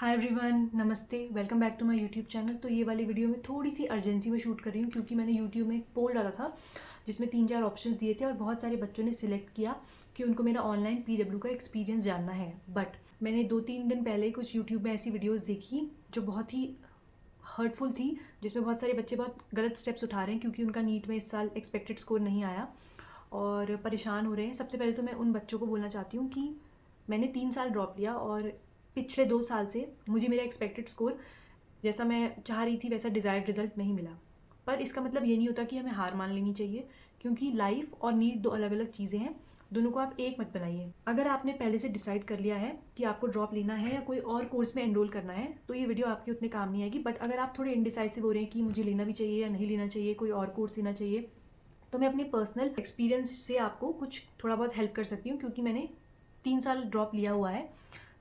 हाय everyone, नमस्ते, welcome back to my YouTube channel. तो ये वाली वीडियो में थोड़ी सी अर्जेंसी में शूट कर रही हूँ क्योंकि मैंने यूट्यूब में एक पोल डाला था जिसमें 3-4 ऑप्शंस दिए थे और बहुत सारे बच्चों ने सिलेक्ट किया कि उनको मेरा ऑनलाइन पीडब्ल्यू का एक्सपीरियंस जानना है। बट मैंने 2-3 दिन पहले कुछ यूट्यूब में ऐसी वीडियोज़ देखी जो बहुत ही हर्टफुल थी, जिसमें बहुत सारे बच्चे बहुत गलत स्टेप्स उठा रहे हैं क्योंकि उनका नीट में इस साल एक्सपेक्टेड स्कोर नहीं आया और परेशान हो रहे हैं। सबसे पहले तो मैं उन बच्चों को बोलना चाहती हूँ कि मैंने 3 साल ड्रॉप लिया और पिछले 2 साल से मुझे मेरा एक्सपेक्टेड स्कोर जैसा मैं चाह रही थी वैसा डिज़ायर्ड रिज़ल्ट नहीं मिला। पर इसका मतलब ये नहीं होता कि हमें हार मान लेनी चाहिए क्योंकि लाइफ और नीट 2 अलग-अलग चीज़ें हैं। दोनों को आप एक मत बनाइए। अगर आपने पहले से डिसाइड कर लिया है कि आपको ड्रॉप लेना है या कोई और कोर्स में एनरोल करना है तो ये वीडियो आपके उतने काम नहीं आएगी। बट अगर आप थोड़े इनडिसाइसिव हो रहे हैं कि मुझे लेना भी चाहिए या नहीं लेना चाहिए, कोई और कोर्स लेना चाहिए, तो मैं अपने पर्सनल एक्सपीरियंस से आपको कुछ थोड़ा बहुत हेल्प कर सकती हूँ क्योंकि मैंने 3 साल ड्रॉप लिया हुआ है।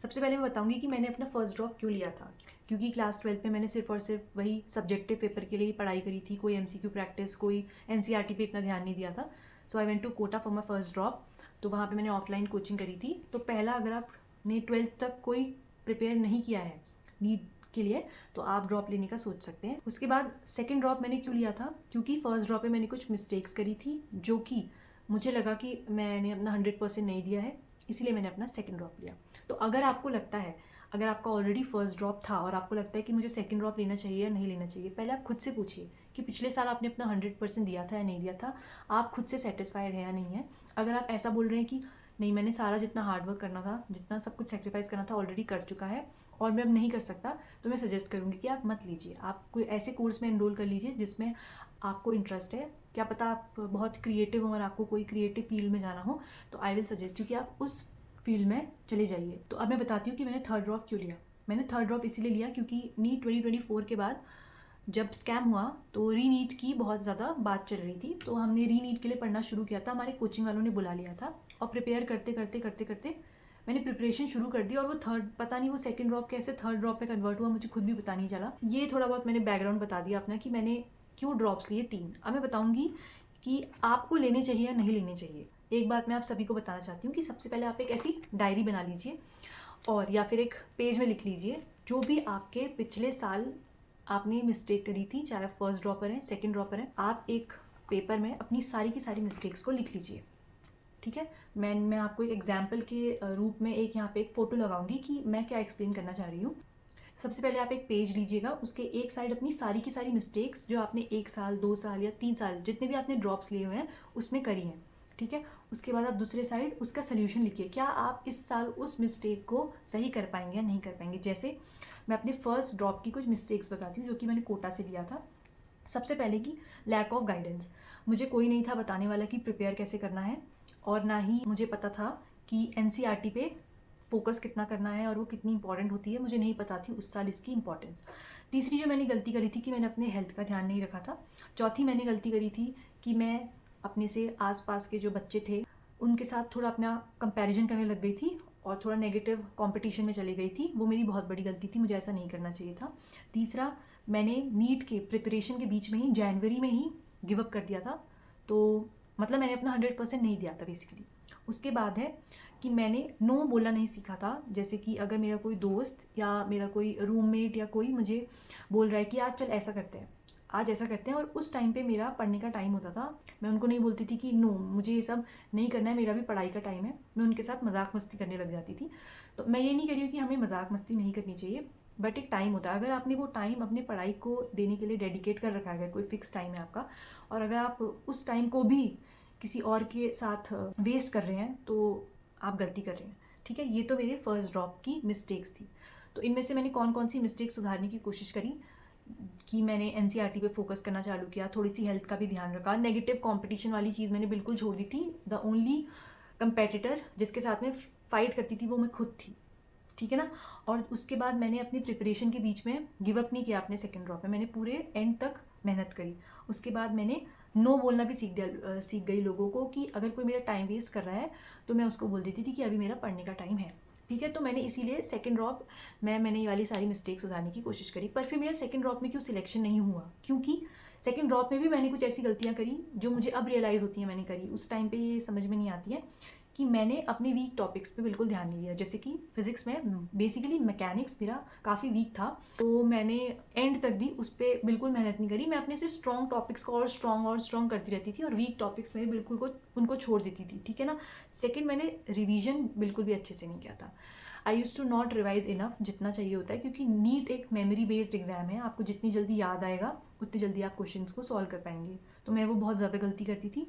सबसे पहले मैं बताऊंगी कि मैंने अपना फर्स्ट ड्रॉप क्यों लिया था। क्योंकि क्लास 12 में मैंने सिर्फ और सिर्फ वही सब्जेक्टिव पेपर के लिए ही पढ़ाई करी थी, कोई एमसीक्यू प्रैक्टिस, कोई एनसीईआरटी पे इतना ध्यान नहीं दिया था। So I went to Kota for my first drop. तो वहाँ पे मैंने ऑफलाइन कोचिंग करी थी। तो पहला, अगर आपने 12th तक कोई प्रिपेयर नहीं किया है नीट के लिए तो आप ड्रॉप लेने का सोच सकते हैं। उसके बाद सेकंड ड्रॉप मैंने क्यों लिया था, क्योंकि फर्स्ट ड्रॉप में मैंने कुछ मिस्टेक्स करी थी जो कि मुझे लगा कि मैंने अपना 100% नहीं दिया है, इसीलिए मैंने अपना सेकंड ड्रॉप लिया। तो अगर आपको लगता है, अगर आपका ऑलरेडी फर्स्ट ड्रॉप था और आपको लगता है कि मुझे सेकंड ड्रॉप लेना चाहिए या नहीं लेना चाहिए, पहले आप खुद से पूछिए कि पिछले साल आपने अपना 100% दिया था या नहीं दिया था, आप खुद से सेटिस्फाइड है या नहीं है। अगर आप ऐसा बोल रहे हैं कि नहीं, मैंने सारा जितना हार्डवर्क करना था, जितना सब कुछ सेक्रीफाइस करना था ऑलरेडी कर चुका है और मैं अब नहीं कर सकता, तो मैं सजेस्ट करूँगी कि आप मत लीजिए। आप कोई ऐसे कोर्स में एनरोल कर लीजिए जिसमें आपको इंटरेस्ट है। क्या पता आप बहुत क्रिएटिव हो और आपको कोई क्रिएटिव फील्ड में जाना हो, तो आई विल सजेस्ट यू कि आप उस फील्ड में चले जाइए। तो अब मैं बताती हूँ कि मैंने थर्ड ड्रॉप क्यों लिया। मैंने थर्ड ड्रॉप इसीलिए लिया क्योंकि नीट 2024 के बाद जब स्कैम हुआ तो री नीट की बहुत ज़्यादा बात चल रही थी। तो हमने री नीट के लिए पढ़ना शुरू किया था, हमारे कोचिंग वालों ने बुला लिया था और प्रिपेयर करते करते करते करते मैंने प्रिपरेशन शुरू कर दी और वो थर्ड, पता नहीं वो सेकंड ड्रॉप कैसे थर्ड ड्रॉप में कन्वर्ट हुआ, मुझे खुद भी पता नहीं चला। ये थोड़ा बहुत मैंने बैकग्राउंड बता दिया अपना कि मैंने क्यों ड्रॉप्स लिए 3। अब मैं बताऊंगी कि आपको लेने चाहिए या नहीं लेने चाहिए। एक बात मैं आप सभी को बताना चाहती हूँ कि सबसे पहले आप एक ऐसी डायरी बना लीजिए और या फिर एक पेज में लिख लीजिए जो भी आपके पिछले साल आपने मिस्टेक करी थी, चाहे आप फर्स्ट ड्रॉपर हैं, सेकंड ड्रॉपर हैं, आप एक पेपर में अपनी सारी की सारी मिस्टेक्स को लिख लीजिए। ठीक है, मैं आपको एक एग्जाम्पल के रूप में एक यहाँ पे एक फ़ोटो लगाऊंगी कि मैं क्या एक्सप्लेन करना चाह रही हूँ। सबसे पहले आप एक पेज लीजिएगा, उसके एक साइड अपनी सारी की सारी मिस्टेक्स जो आपने 1 साल, 2 साल या 3 साल जितने भी आपने ड्रॉप्स लिए हुए हैं उसमें करी हैं। ठीक है, उसके बाद आप दूसरे साइड उसका सोल्यूशन लिखिए, क्या आप इस साल उस मिस्टेक को सही कर पाएंगे या नहीं कर पाएंगे। जैसे मैं अपने फर्स्ट ड्रॉप की कुछ मिस्टेक्स बताती हूँ जो कि मैंने कोटा से लिया था। सबसे पहले की लैक ऑफ गाइडेंस। मुझे कोई नहीं था बताने वाला कि प्रिपेयर कैसे करना है और ना ही मुझे पता था कि एनसीईआरटी पे फोकस कितना करना है और वो कितनी इंपॉर्टेंट होती है, मुझे नहीं पता थी उस साल इसकी इंपॉर्टेंस। तीसरी जो मैंने गलती करी थी कि मैंने अपने हेल्थ का ध्यान नहीं रखा था। चौथी मैंने गलती करी थी कि मैं अपने से आसपास के जो बच्चे थे उनके साथ थोड़ा अपना कंपैरिजन करने लग गई थी और थोड़ा नेगेटिव कंपटीशन में चली गई थी। वो मेरी बहुत बड़ी गलती थी, मुझे ऐसा नहीं करना चाहिए था। तीसरा, मैंने नीट के प्रिपरेशन के बीच में ही जनवरी में ही गिव अप कर दिया था। तो मतलब मैंने अपना 100% नहीं दिया था बेसिकली। उसके बाद है कि मैंने नो बोलना नहीं सीखा था। जैसे कि अगर मेरा कोई दोस्त या मेरा कोई रूममेट या कोई मुझे बोल रहा है कि आज चल ऐसा करते हैं, आज ऐसा करते हैं, और उस टाइम पे मेरा पढ़ने का टाइम होता था, मैं उनको नहीं बोलती थी कि नो मुझे ये सब नहीं करना है, मेरा भी पढ़ाई का टाइम है। मैं उनके साथ मजाक मस्ती करने लग जाती थी। तो मैं ये नहीं कह रही हूँ कि हमें मजाक मस्ती नहीं करनी चाहिए, बट एक टाइम होता है। अगर आपने वो टाइम अपने पढ़ाई को देने के लिए डेडिकेट कर रखा है, कोई फिक्स टाइम है आपका, और अगर आप उस टाइम को भी किसी और के साथ वेस्ट कर रहे हैं तो आप गलती कर रहे हैं। ठीक है, ये तो मेरे फर्स्ट ड्रॉप की मिस्टेक्स थी। तो इनमें से मैंने कौन कौन सी मिस्टेक्स सुधारने की कोशिश करी कि मैंने एनसीईआरटी पे फोकस करना चालू किया, थोड़ी सी हेल्थ का भी ध्यान रखा, नेगेटिव कंपटीशन वाली चीज़ मैंने बिल्कुल छोड़ दी थी। द ओनली कंपेटिटर जिसके साथ में फाइट करती थी वो मैं खुद थी। ठीक है ना। और उसके बाद मैंने अपनी प्रिपरेशन के बीच में गिव अप नहीं किया अपने सेकंड ड्रॉप में, मैंने पूरे एंड तक मेहनत करी। उसके बाद मैंने नो बोलना भी सीख गई लोगों को कि अगर कोई मेरा टाइम वेस्ट कर रहा है तो मैं उसको बोल देती थी कि अभी मेरा पढ़ने का टाइम है। ठीक है, तो मैंने इसीलिए सेकंड ड्रॉप में मैंने ये वाली सारी मिस्टेक सुधारने की कोशिश करी। पर फिर मेरा सेकंड ड्रॉप में क्यों सिलेक्शन नहीं हुआ, क्योंकि सेकंड ड्रॉप में भी मैंने कुछ ऐसी गलतियाँ करी जो मुझे अब रियलाइज़ होती हैं मैंने करी, उस टाइम पे ये समझ में नहीं आती है कि मैंने अपने वीक टॉपिक्स पे बिल्कुल ध्यान नहीं दिया। जैसे कि फिज़िक्स में बेसिकली मैकेनिक्स मेरा काफ़ी वीक था, तो मैंने एंड तक भी उस पर बिल्कुल मेहनत नहीं करी। मैं अपने सिर्फ स्ट्रॉन्ग टॉपिक्स को और स्ट्रॉन्ग करती रहती थी और वीक टॉपिक्स में बिल्कुल को उनको छोड़ देती थी, ठीक है ना। सेकेंड, मैंने रिविज़न बिल्कुल भी अच्छे से नहीं किया था। I use to not revise enough जितना चाहिए होता है, क्योंकि नीट एक मेमोरी बेस्ड एग्जाम है। आपको जितनी जल्दी याद आएगा उतनी जल्दी आप क्वेश्चंस को सॉल्व कर पाएंगे। तो मैं वो बहुत ज़्यादा गलती करती थी।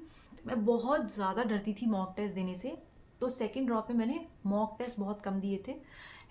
मैं बहुत ज़्यादा डरती थी मॉक टेस्ट देने से। तो सेकेंड ड्रॉप में मैंने मॉक टेस्ट बहुत कम दिए थे,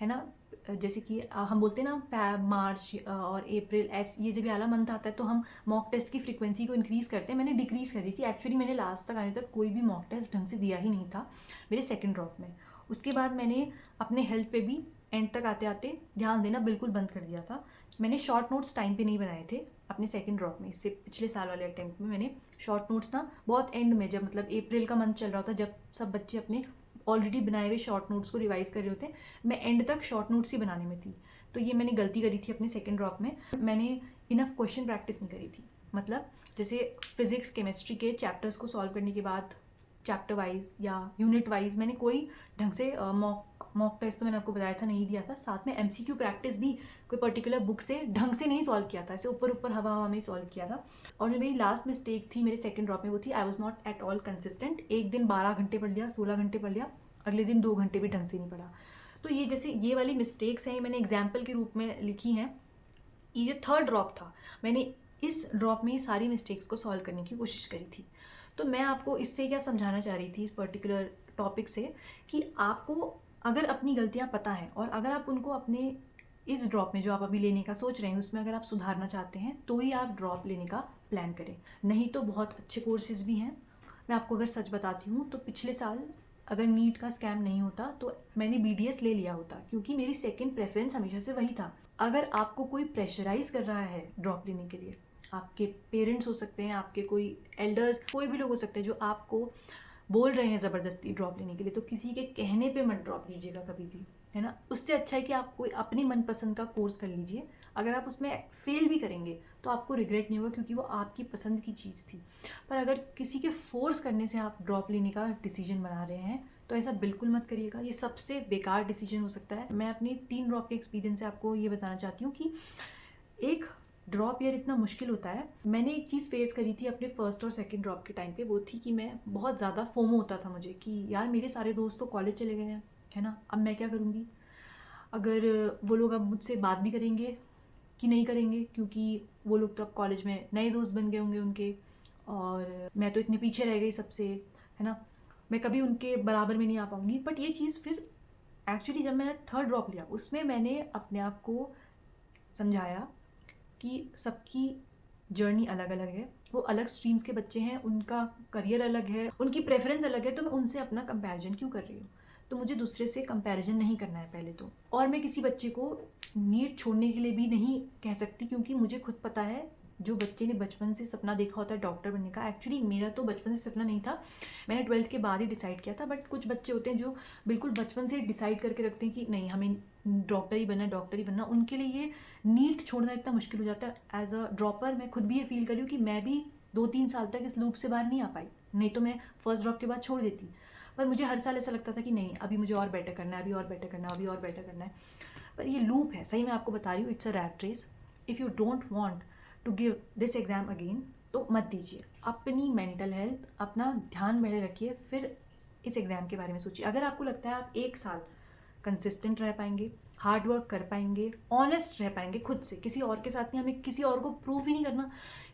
है ना। जैसे कि हम बोलते हैं ना फैब, मार्च और अप्रैल, ये जब आला मंथ आता है तो हम मॉक टेस्ट की फ्रीक्वेंसी को इंक्रीज़ करते हैं। मैंने डिक्रीज़ कर दी थी। एक्चुअली मैंने लास्ट तक आने तक कोई भी मॉक टेस्ट ढंग से दिया ही नहीं था मेरे सेकेंड ड्रॉप में। उसके बाद मैंने अपने हेल्थ पे भी एंड तक आते आते ध्यान देना बिल्कुल बंद कर दिया था। मैंने शॉर्ट नोट्स टाइम पे नहीं बनाए थे अपने सेकंड ड्रॉप में। इससे पिछले साल वाले अटेम्प्ट में मैंने शॉर्ट नोट्स ना बहुत एंड में, जब मतलब अप्रैल का मंथ चल रहा था, जब सब बच्चे अपने ऑलरेडी बनाए हुए शॉर्ट नोट्स को रिवाइज कर रहे होते, मैं एंड तक शॉर्ट नोट्स ही बनाने में थी। तो ये मैंने गलती करी थी अपने सेकेंड ड्रॉप में। मैंने इनफ क्वेश्चन प्रैक्टिस नहीं करी थी। मतलब जैसे फिजिक्स केमिस्ट्री के चैप्टर्स को सॉल्व करने के बाद चैप्टर वाइज या यूनिट वाइज मैंने कोई ढंग से मॉक टेस्ट तो मैंने आपको बताया था नहीं दिया था। साथ में एमसीक्यू प्रैक्टिस भी कोई पर्टिकुलर बुक से ढंग से नहीं सॉल्व किया था, ऐसे ऊपर ऊपर हवा हवा में ही सॉल्व किया था। और जो मेरी लास्ट मिस्टेक थी मेरे सेकंड ड्रॉप में वो थी I was not at all consistent. एक दिन 12 घंटे पढ़ लिया, 16 घंटे पढ़ लिया, अगले दिन 2 घंटे भी ढंग से नहीं पढ़ा। तो ये जैसे ये वाली मिस्टेक्स हैं, मैंने एग्जाम्पल के रूप में लिखी हैं। ये थर्ड ड्रॉप था, मैंने इस ड्रॉप में सारी मिस्टेक्स को सॉल्व करने की कोशिश करी थी। तो मैं आपको इससे क्या समझाना चाह रही थी इस पर्टिकुलर टॉपिक से, कि आपको अगर अपनी गलतियां पता हैं और अगर आप उनको अपने इस ड्रॉप में जो आप अभी लेने का सोच रहे हैं उसमें अगर आप सुधारना चाहते हैं तो ही आप ड्रॉप लेने का प्लान करें। नहीं तो बहुत अच्छे कोर्सेज भी हैं। मैं आपको अगर सच बताती हूँ तो पिछले साल अगर नीट का स्कैम नहीं होता तो मैंने बीडीएस ले लिया होता, क्योंकि मेरी सेकंड प्रेफरेंस हमेशा से वही था। अगर आपको कोई प्रेशराइज कर रहा है ड्रॉप लेने के लिए, आपके पेरेंट्स हो सकते हैं, आपके कोई एल्डर्स, कोई भी लोग हो सकते हैं जो आपको बोल रहे हैं ज़बरदस्ती ड्रॉप लेने के लिए, तो किसी के कहने पे मत ड्रॉप लीजिएगा कभी भी, है ना। उससे अच्छा है कि आप कोई अपनी मनपसंद का कोर्स कर लीजिए। अगर आप उसमें फेल भी करेंगे तो आपको रिग्रेट नहीं होगा, क्योंकि वो आपकी पसंद की चीज़ थी। पर अगर किसी के फोर्स करने से आप ड्रॉप लेने का डिसीजन बना रहे हैं तो ऐसा बिल्कुल मत करिएगा। ये सबसे बेकार डिसीजन हो सकता है। मैं अपनी 3 ड्रॉप के एक्सपीरियंस से आपको ये बताना चाहती हूँ कि एक ड्रॉप ईयर इतना मुश्किल होता है। मैंने एक चीज़ फेस करी थी अपने फर्स्ट और सेकंड ड्रॉप के टाइम पे, वो थी कि मैं बहुत ज़्यादा फोमो होता था मुझे कि यार मेरे सारे दोस्त तो कॉलेज चले गए हैं, है ना, अब मैं क्या करूँगी। अगर वो लोग अब मुझसे बात भी करेंगे कि नहीं करेंगे, क्योंकि वो लोग तो अब कॉलेज में नए दोस्त बन गए होंगे उनके, और मैं तो इतने पीछे रह गई सबसे, है ना। मैं कभी उनके बराबर में नहीं आ पाऊँगी। बट ये चीज़ फिर एक्चुअली जब मैंने थर्ड ड्रॉप लिया उसमें मैंने अपने आप को समझाया कि सबकी जर्नी अलग अलग है। वो अलग स्ट्रीम्स के बच्चे हैं, उनका करियर अलग है, उनकी प्रेफरेंस अलग है। तो मैं उनसे अपना कंपैरिजन क्यों कर रही हूँ। तो मुझे दूसरे से कंपैरिजन नहीं करना है पहले तो। और मैं किसी बच्चे को नीट छोड़ने के लिए भी नहीं कह सकती, क्योंकि मुझे खुद पता है जो बच्चे ने बचपन से सपना देखा होता है डॉक्टर बनने का। एक्चुअली मेरा तो बचपन से सपना नहीं था, मैंने 12th के बाद ही डिसाइड किया था। बट कुछ बच्चे होते हैं जो बिल्कुल बचपन से डिसाइड करके रखते हैं कि नहीं हमें डॉक्टर ही बनना है, डॉक्टर ही बनना। उनके लिए ये नीट छोड़ना इतना मुश्किल हो जाता है। एज अ ड्रॉपर मैं खुद भी ये फील कर रही हूँ कि मैं भी 2-3 साल तक इस लूप से बाहर नहीं आ पाई, नहीं तो मैं फर्स्ट ड्रॉप के बाद छोड़ देती। पर मुझे हर साल ऐसा लगता था कि नहीं अभी मुझे और बेटर करना है, अभी और बेटर करना है, अभी और बेटर करना है। पर ये लूप है, सही मैं आपको बता रही हूँ, it's a rat race. If you don't want to give this exam again तो मत दीजिए। अपनी मेंटल हेल्थ, अपना ध्यान पहले रखिए, फिर इस एग्ज़ाम के बारे में सोचिए। अगर आपको लगता है आप 1 साल कंसिस्टेंट रह पाएंगे, हार्ड वर्क कर पाएंगे, ऑनेस्ट रह पाएंगे खुद से, किसी और के साथ नहीं, हमें किसी और को प्रूव ही नहीं करना।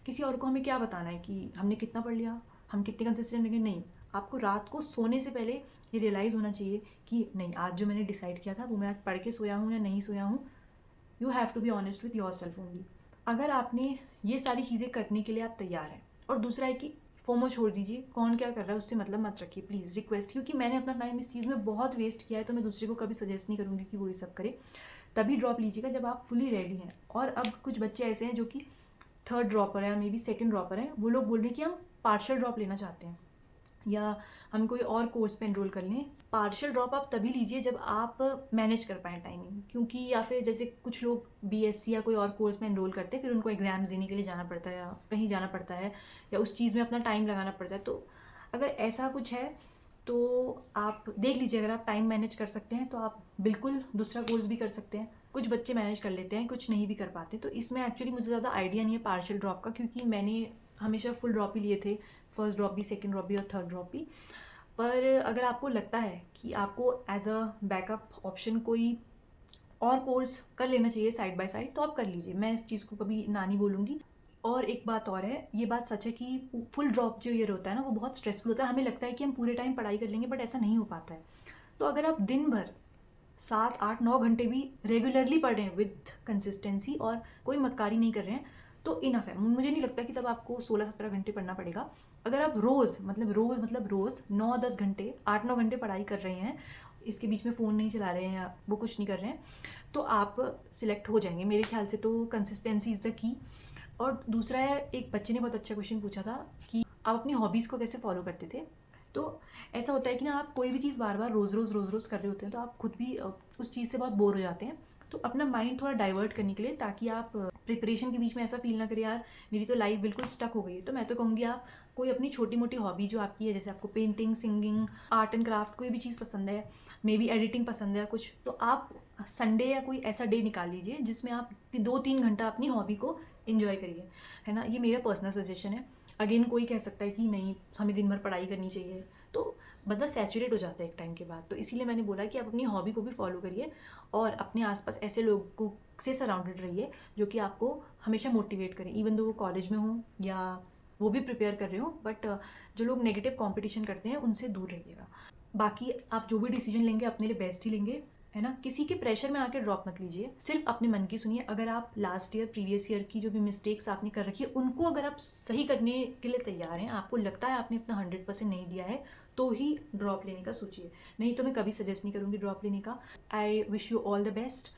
किसी और को हमें क्या बताना है कि हमने कितना पढ़ लिया, हम कितने कंसिस्टेंट रहेंगे। नहीं, आपको रात को सोने से पहले ये रियलाइज़ होना चाहिए कि नहीं आज जो मैंने डिसाइड किया था वो मैं आज पढ़ के सोया हूँ या नहीं सोया हूँ। You have to be honest with yourself only. अगर आपने ये सारी चीज़ें करने के लिए आप तैयार हैं, और दूसरा है कि फोमो छोड़ दीजिए, कौन क्या कर रहा है उससे मतलब मत रखिए प्लीज़, रिक्वेस्ट, क्योंकि मैंने अपना टाइम इस चीज़ में बहुत वेस्ट किया है। तो मैं दूसरे को कभी सजेस्ट नहीं करूँगी कि वो ये सब करे। तभी ड्रॉप लीजिएगा जब आप फुली रेडी हैं। और अब कुछ बच्चे ऐसे हैं जो कि थर्ड ड्रॉपर है, मे बी सेकेंड ड्रॉपर है, वो लोग बोल रहे हैं कि हम पार्शियल ड्रॉप लेना चाहते हैं या हम कोई और कोर्स पे एनरोल कर लें। पार्शियल ड्रॉप आप तभी लीजिए जब आप मैनेज कर पाएँ टाइमिंग, क्योंकि या फिर जैसे कुछ लोग बीएससी या कोई और कोर्स में एनरोल करते हैं, फिर उनको एग्ज़ाम्स देने के लिए जाना पड़ता है या कहीं जाना पड़ता है या उस चीज़ में अपना टाइम लगाना पड़ता है। तो अगर ऐसा कुछ है तो आप देख लीजिए, अगर आप टाइम मैनेज कर सकते हैं तो आप बिल्कुल दूसरा कोर्स भी कर सकते हैं। कुछ बच्चे मैनेज कर लेते हैं, कुछ नहीं भी कर पाते। तो इसमें एक्चुअली मुझे ज़्यादा आइडिया नहीं है पार्शियल ड्रॉप का, क्योंकि मैंने हमेशा फुल ड्रॉप ही लिए थे, फर्स्ट ड्रॉप भी, सेकंड ड्रॉप भी और थर्ड ड्रॉप भी। पर अगर आपको लगता है कि आपको एज अ बैकअप ऑप्शन कोई और कोर्स कर लेना चाहिए साइड बाय साइड, तो आप कर लीजिए। मैं इस चीज़ को कभी ना नहीं बोलूँगी। और एक बात और है, ये बात सच है कि फुल ड्रॉप जो ईयर होता है ना, वो बहुत स्ट्रेसफुल होता है। हमें लगता है कि हम पूरे टाइम पढ़ाई कर लेंगे, बट ऐसा नहीं हो पाता है। तो अगर आप दिन भर 7 8 9 घंटे भी रेगुलरली पढ़ रहे हैं विद कंसिस्टेंसी और कोई मक्कारी नहीं कर रहे हैं, तो इनफ है। मुझे नहीं लगता कि तब आपको 16 17 घंटे पढ़ना पड़ेगा। अगर आप रोज़ 9 10 घंटे 8 9 घंटे पढ़ाई कर रहे हैं, इसके बीच में फ़ोन नहीं चला रहे हैं या वो कुछ नहीं कर रहे हैं, तो आप सिलेक्ट हो जाएंगे मेरे ख्याल से। तो कंसिस्टेंसी इज़ द की। और दूसरा है, एक बच्चे ने बहुत अच्छा क्वेश्चन पूछा था कि आप अपनी हॉबीज़ को कैसे फॉलो करते थे। तो ऐसा होता है कि ना, आप कोई भी चीज़ बार बार रोज़ रोज़ कर रहे होते हैं, तो आप खुद भी उस चीज़ से बहुत बोर हो जाते हैं। तो अपना माइंड थोड़ा डाइवर्ट करने के लिए, ताकि आप प्रिपरेशन के बीच में ऐसा फील ना करें, यार मेरी तो लाइफ बिल्कुल स्टक हो गई है। तो मैं तो कहूँगी, आप कोई अपनी छोटी मोटी हॉबी जो आपकी है, जैसे आपको painting, singing, art and craft, कोई भी चीज़ पसंद है, मे बी एडिटिंग पसंद है कुछ, तो आप संडे या कोई ऐसा डे निकाल लीजिए जिसमें आप 2 3 घंटा अपनी हॉबी को इन्जॉय करिए, है ना। ये मेरा पर्सनल सजेशन है। अगेन कोई कह सकता है कि नहीं, हमें दिन भर पढ़ाई करनी चाहिए, तो बंदा सैचुरेट हो जाता है एक टाइम के बाद। तो इसीलिए मैंने बोला कि आप अपनी हॉबी को भी फॉलो करिए और अपने आसपास ऐसे लोगों से सराउंडेड रहिए जो कि आपको हमेशा मोटिवेट करें, इवन दो वो कॉलेज में हों या वो भी प्रिपेयर कर रहे हो। बट जो लोग नेगेटिव कंपटीशन करते हैं उनसे दूर रहिएगा। बाकी आप जो भी डिसीजन लेंगे अपने लिए बेस्ट ही लेंगे, है ना। किसी के प्रेशर में आकर ड्रॉप मत लीजिए, सिर्फ अपने मन की सुनिए। अगर आप लास्ट ईयर, प्रीवियस ईयर की जो भी मिस्टेक्स आपने कर रखी है, उनको अगर आप सही करने के लिए तैयार हैं, आपको लगता है आपने अपना 100% नहीं दिया है, तो ही ड्रॉप लेने का सोचिए। नहीं तो मैं कभी सजेस्ट नहीं करूँगी ड्रॉप लेने का। I wish you all the best.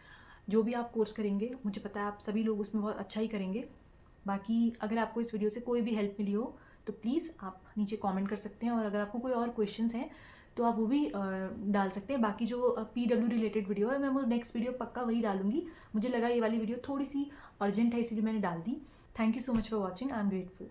जो भी आप कोर्स करेंगे, मुझे पता है आप सभी लोग उसमें बहुत अच्छा ही करेंगे। बाकी अगर आपको इस वीडियो से कोई भी हेल्प मिली हो, तो प्लीज़ आप नीचे कमेंट कर सकते हैं। और अगर आपको कोई और क्वेश्चंस हैं तो आप वो भी डाल सकते हैं। बाकी जो PW रिलेटेड वीडियो है, मैं वो नेक्स्ट वीडियो पक्का वही डालूंगी। मुझे लगा ये वाली वीडियो थोड़ी सी अर्जेंट है, इसीलिए मैंने डाल दी। Thank you so much for watching. I am grateful.